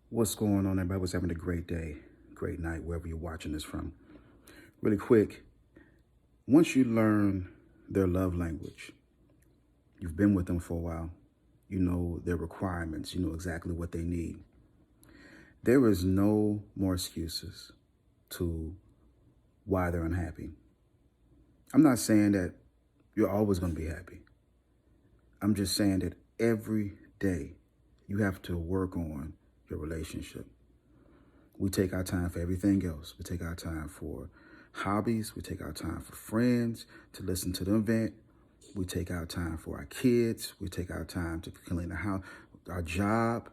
What's going on, everybody? Was having a great day, great night, wherever you're watching this from. Really quick, once you learn their love language, you've been with them for a while, you know their requirements, you know exactly what they need. There is no more excuses to why they're unhappy. I'm not saying that you're always going to be happy. I'm just saying that every day you have to work on your relationship. We take our time for everything else. We take our time for hobbies. We take our time for friends, to listen to them vent. We take our time for our kids. We take our time to clean the house, our job.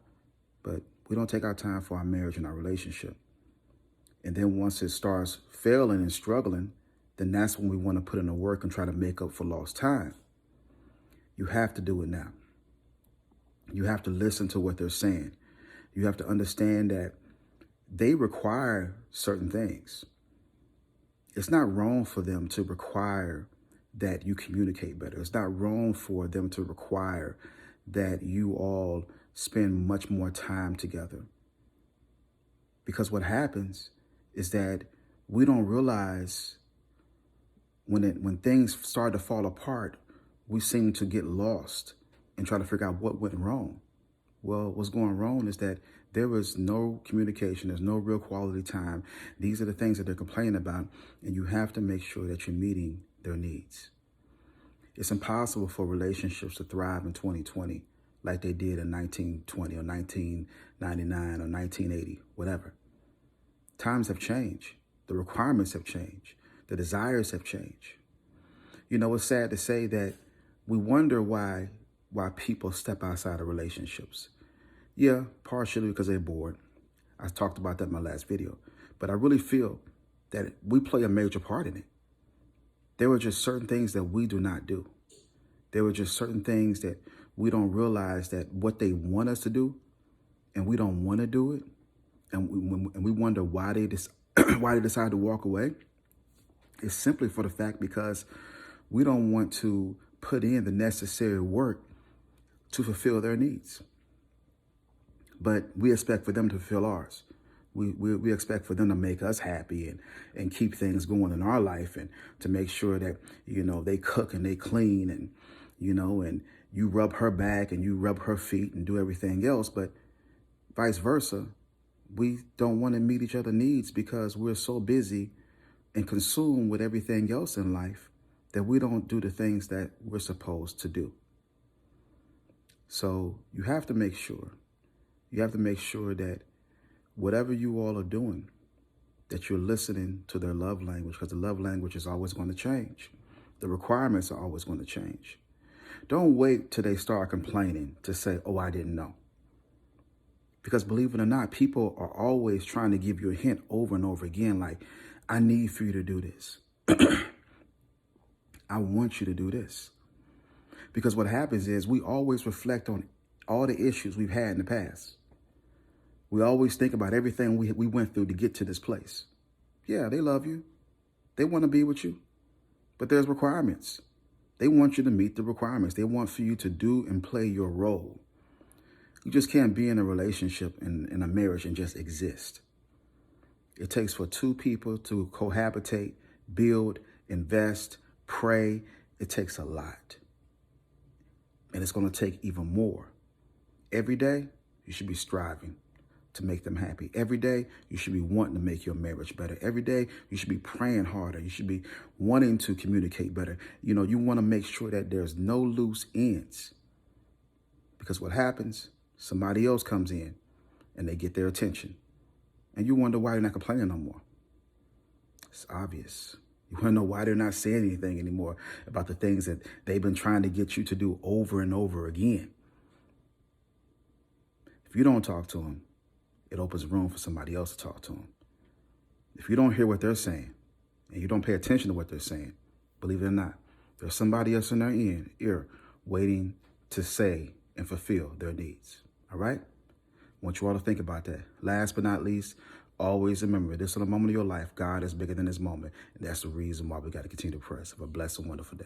But we don't take our time for our marriage and our relationship. And then once it starts failing and struggling, then that's when we want to put in the work and try to make up for lost time. You have to do it now. You have to listen to what they're saying. You have to understand that they require certain things. It's not wrong for them to require that you communicate better. It's not wrong for them to require that you all spend much more time together. Because what happens is that we don't realize when things start to fall apart, we seem to get lost and try to figure out what went wrong. Well, what's going wrong is that there is no communication. There's no real quality time. These are the things that they're complaining about, and you have to make sure that you're meeting their needs. It's impossible for relationships to thrive in 2020 like they did in 1920 or 1999 or 1980, whatever. Times have changed. The requirements have changed. The desires have changed. You know, it's sad to say that we wonder why people step outside of relationships. Yeah, partially because they're bored. I talked about that in my last video. But I really feel that we play a major part in it. There were just certain things that we do not do. There were just certain things that we don't realize that what they want us to do, and we don't want to do it. And we wonder why they decide to walk away. It's simply for the fact because we don't want to put in the necessary work to fulfill their needs. But we expect for them to fulfill ours. We expect for them to make us happy and keep things going in our life, and to make sure that, you know, they cook and they clean, and, you know, and you rub her back and you rub her feet and do everything else. But vice versa, we don't want to meet each other's needs because we're so busy and consumed with everything else in life that we don't do the things that we're supposed to do. So you have to make sure that whatever you all are doing, that you're listening to their love language, because the love language is always going to change. The requirements are always going to change. Don't wait till they start complaining to say, oh, I didn't know. Because believe it or not, people are always trying to give you a hint over and over again, like, I need for you to do this. I want you to do this. Because what happens is we always reflect on all the issues we've had in the past. We always think about everything we went through to get to this place. Yeah, they love you. They want to be with you. But there's requirements. They want you to meet the requirements. They want for you to do and play your role. You just can't be in a relationship, in a marriage, and just exist. It takes for two people to cohabitate, build, invest, pray. It takes a lot. And it's going to take even more. Every day, you should be striving to make them happy. Every day, you should be wanting to make your marriage better. Every day, you should be praying harder. You should be wanting to communicate better. You know, you want to make sure that there's no loose ends. Because what happens, somebody else comes in and they get their attention. And you wonder why you're not complaining no more. It's obvious. You want to know why they're not saying anything anymore about the things that they've been trying to get you to do over and over again. If you don't talk to them, it opens room for somebody else to talk to them. If you don't hear what they're saying and you don't pay attention to what they're saying, believe it or not, there's somebody else in their ear waiting to say and fulfill their needs. All right? I want you all to think about that. Last but not least, always remember, this is a moment of your life. God is bigger than this moment. And that's the reason why we got to continue to press. Have a blessed and wonderful day.